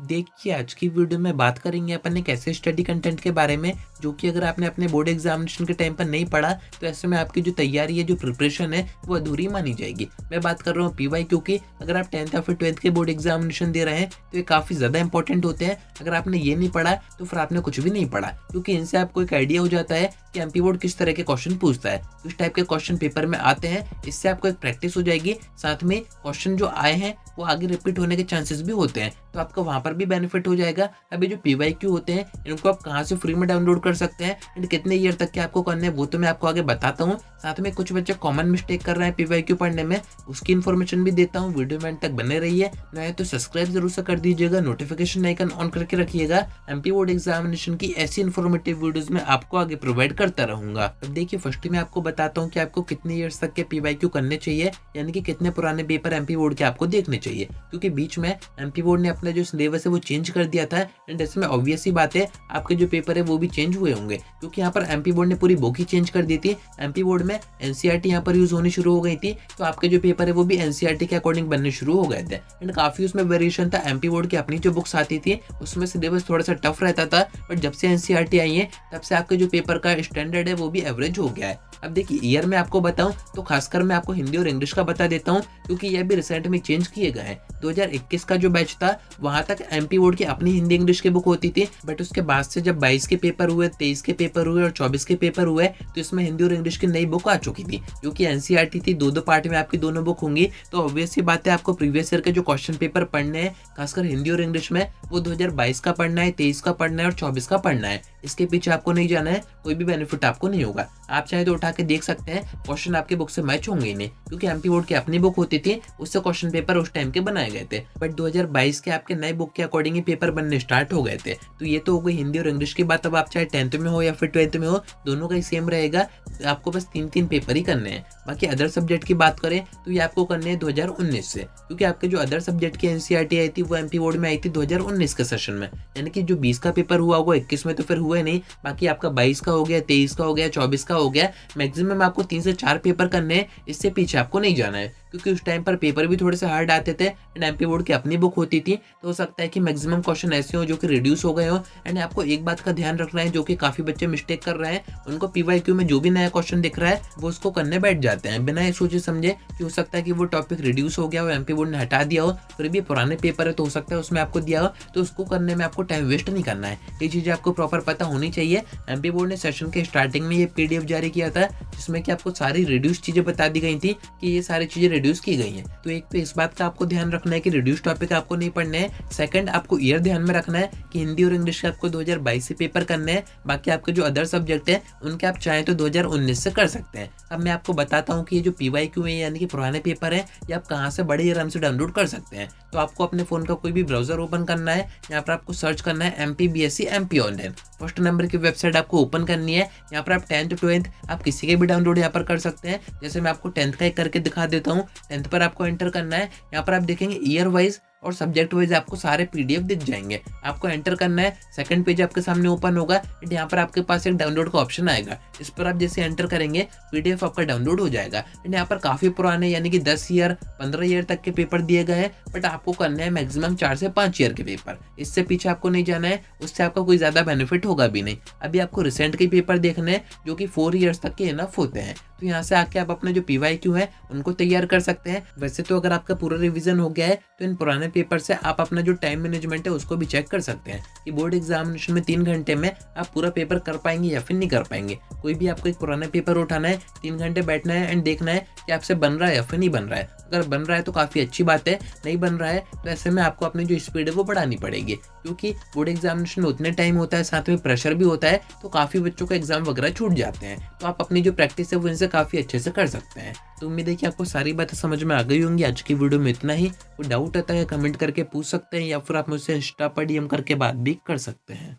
देखिए, आज की वीडियो में बात करेंगे अपन एक ऐसे स्टडी कंटेंट के बारे में जो कि अगर आपने अपने बोर्ड एग्जामिनेशन के टाइम पर नहीं पढ़ा तो ऐसे में आपकी जो तैयारी है, जो प्रिपरेशन है, वो अधूरी मानी जाएगी। मैं बात कर रहा हूँ पीवाई, क्योंकि अगर आप 10th या फिर 12th के बोर्ड एग्जामिनेशन दे रहे हैं तो ये काफ़ी ज़्यादा इंपॉर्टेंट होते हैं। अगर आपने ये नहीं पढ़ा तो फिर आपने कुछ भी नहीं पढ़ा, क्योंकि इनसे आपको एक आइडिया हो जाता है कि एमपी बोर्ड किस तरह के क्वेश्चन पूछता है, किस टाइप के क्वेश्चन पेपर में आते हैं। इससे आपको एक प्रैक्टिस हो जाएगी, साथ में क्वेश्चन जो आए हैं वो आगे रिपीट होने के चांसेस भी होते हैं, तो आपको वहाँ पर भी बेनिफिट हो जाएगा। अभी जो पीवाईक्यू होते हैं इनको आप कहाँ से फ्री में डाउनलोड कर सकते हैं एंड कितने ईयर तक के आपको करने हैं वो तो मैं आपको आगे बताता हूँ। साथ में कुछ बच्चे कॉमन मिस्टेक कर रहे हैं पीवाईक्यू पढ़ने में, उसकी इन्फॉर्मेशन भी देता हूँ। वीडियो में अंत तक बने रहिए, नए तो सब्सक्राइब जरूर से कर दीजिएगा, नोटिफिकेशन आइकन ऑन करके रखिएगा। एमपी बोर्ड एग्जामिनेशन की ऐसी इन्फॉर्मेटिव वीडियोस में आपको आगे प्रोवाइड करता रहूंगा। अब देखिए, फर्स्ट में आपको बताता हूँ कि आपको कितने ईयर्स तक के पीवाईक्यू करने चाहिए, यानी कि कितने पुराने पेपर एमपी बोर्ड के आपको देखने चाहिए, क्योंकि बीच में एमपी बोर्ड ने अपना जो सिलेबस है वो चेंज कर दिया था एंड इसमें ऑब्वियस ही बात है आपके जो पेपर है वो भी चेंज हुए होंगे, क्योंकि यहाँ पर एमपी बोर्ड ने पूरी बुक ही चेंज कर दी थी। एमपी बोर्ड में एनसीईआरटी यहाँ पर यूज होनी शुरू हो गई थी, तो आपके जो पेपर है वो भी एनसीईआरटी के अकॉर्डिंग बनने शुरू हो गए थे एंड काफी उसमें वेरिएशन था। एमपी बोर्ड की अपनी जो बुक्स आती थी उसमें सिलेबस थोड़ा सा टफ रहता था, बट जब से एनसीईआरटी आई है तब से आपके जो पेपर का स्टैंडर्ड है वो भी एवरेज हो गया है। अब देखिए, ईयर में आपको बताऊं तो खासकर मैं आपको हिंदी और इंग्लिश का बता देता हूं, क्योंकि यह भी रिसेंट में चेंज किए गए हैं। 2021 का जो बैच था वहां तक एमपी बोर्ड की अपनी हिंदी इंग्लिश की बुक होती थी, बट उसके बाद से जब 22 के पेपर हुए, 23 के पेपर हुए और 24 के पेपर हुए तो इसमें हिंदी और इंग्लिश की नई बुक आ चुकी थी, जो कि एनसीईआरटी थी। दो पार्ट में आपकी दोनों बुक होंगी, तो ऑब्वियस सी बात है आपको प्रीवियस ईयर के जो क्वेश्चन पेपर पढ़ने हैं खासकर हिंदी और इंग्लिश में, वो 2022 का पढ़ना है, 23 का पढ़ना है और 24 का पढ़ना है। इसके पीछे आपको नहीं जाना है, कोई भी बेनिफिट आपको नहीं होगा। आप चाहे तो उठा के देख सकते हैं, क्वेश्चन आपके बुक से मैच होंगे ही नहीं, क्योंकि एमपी बोर्ड की अपनी बुक होती थी, उससे क्वेश्चन पेपर उस टाइम के बनाए गए थे। बट 2022 के आपके नए बुक के अकॉर्डिंग ही पेपर बनने स्टार्ट हो गए थे। तो ये तो हो गई हिंदी और इंग्लिश की बात। अब आप चाहे 10th में हो या फिर 12th में हो, दोनों का ही सेम रहेगा, आपको बस 3 पेपर ही करने हैं। बाकी अदर सब्जेक्ट की बात करें तो ये आपको करने हैं 2019 से, क्योंकि आपके जो अदर सब्जेक्ट की एनसीईआरटी आई थी वो एमपी बोर्ड में आई थी 2019 के सेशन में, यानी कि जो 20 का पेपर हुआ होगा 21 में तो फिर हुआ नहीं, बाकी आपका 22 का हो गया, 23 का हो गया, 24 का हो गया। मैक्सिमम आपको 3 से 4 पेपर करने हैं, इससे पीछे आपको नहीं जाना है, क्योंकि उस टाइम पर पेपर भी थोड़े से हार्ड आते थे एंड एमपी बोर्ड की अपनी बुक होती थी। तो हो सकता है कि मैक्सिमम क्वेश्चन ऐसे हो जो कि रिड्यूस हो गए हो। एंड आपको एक बात का ध्यान रखना है, जो कि काफी बच्चे मिस्टेक कर रहे हैं, उनको पीवाईक्यू में जो भी नया क्वेश्चन दिख रहा है वो उसको करने बैठ जाते हैं बिना ये सोचे समझे कि हो सकता है कि वो टॉपिक रिड्यूस हो गया हो, एमपी बोर्ड ने हटा दिया हो, फिर भी पुराने पेपर है तो हो सकता है उसमें आपको दिया हो, तो उसको करने में आपको टाइम वेस्ट नहीं करना है। ये चीजें आपको प्रॉपर पता होनी चाहिए। एमपी बोर्ड ने सेशन के स्टार्टिंग में ये पीडीएफ जारी किया था, जिसमें कि आपको सारी रिड्यूस चीजें बता दी गई थी कि ये सारी चीजें रिड्यूस की गई हैं। तो एक तो इस बात का आपको ध्यान रखना है कि रिड्यूस टॉपिक आपको नहीं पढ़ने हैं। सेकंड, आपको ईयर ध्यान में रखना है कि हिंदी और इंग्लिश के आपको 2022 से पेपर करने हैं। बाकी आपके जो अदर सब्जेक्ट है उनके आप चाहें तो 2019 से कर सकते हैं। अब मैं आपको बताता हूँ कि ये जो पीवाईक्यू है यानी कि पुराने पेपर है, ये आप कहाँ से बड़े आराम से डाउनलोड कर सकते हैं। तो आपको अपने फोन का कोई भी ब्राउजर ओपन करना है, यहाँ पर आपको सर्च करना है MPBSC MP online. First number की वेबसाइट आपको ओपन करनी है। यहाँ पर आप 10th 12th आप किसी के भी डाउनलोड यहाँ पर कर सकते हैं। जैसे मैं आपको 10th का एक करके दिखा देता हूँ। 10th पर आपको एंटर करना है, यहाँ पर आप देखेंगे ईयर वाइज और सब्जेक्ट वाइज आपको सारे पीडीएफ दिख जाएंगे। आपको एंटर करना है, सेकंड पेज आपके सामने ओपन होगा एंड यहाँ पर आपके पास एक डाउनलोड का ऑप्शन आएगा। इस पर आप जैसे एंटर करेंगे पीडीएफ आपका डाउनलोड हो जाएगा एंड यहाँ पर काफी पुराने यानी कि 10 ईयर 15 ईयर तक के पेपर दिए गए हैं, बट आपको करना है मैक्सिमम 4 से 5 ईयर के पेपर। इससे पीछे आपको नहीं जाना है, उससे आपका कोई ज्यादा बेनिफिट होगा भी नहीं। अभी आपको रिसेंट के पेपर देखने हैं जो कि 4 ईयर्स तक के इनफ होते हैं। तो यहाँ से आके आप अपने जो पीवाईक्यू है उनको तैयार कर सकते हैं। वैसे तो अगर आपका पूरा रिवीजन हो गया है तो इन पुराने पेपर से आप अपना जो टाइम मैनेजमेंट है उसको भी चेक कर सकते हैं कि बोर्ड एग्जामिनेशन में 3 घंटे में आप पूरा पेपर कर पाएंगे या फिर नहीं कर पाएंगे। कोई भी आपको एक पुराना पेपर उठाना है, 3 घंटे बैठना है एंड देखना है कि आपसे बन रहा है या फिर नहीं बन रहा है। अगर बन रहा है तो काफ़ी अच्छी बात है, नहीं बन रहा है तो ऐसे में आपको अपनी जो स्पीड है वो बढ़ानी पड़ेगी, क्योंकि बोर्ड एग्जामिनेशन में उतने टाइम होता है, साथ में प्रेशर भी होता है, तो काफ़ी बच्चों का एग्जाम वगैरह छूट जाते हैं। तो आप अपनी जो प्रैक्टिस है वो इनसे काफ़ी अच्छे से कर सकते हैं। तो उम्मीद है कि आपको सारी बातें समझ में आ गई होंगी। आज की वीडियो में इतना ही। कोई डाउट आता है कमेंट करके पूछ सकते हैं या फिर आप मुझसे इंस्टा पर डीएम करके बात भी कर सकते हैं।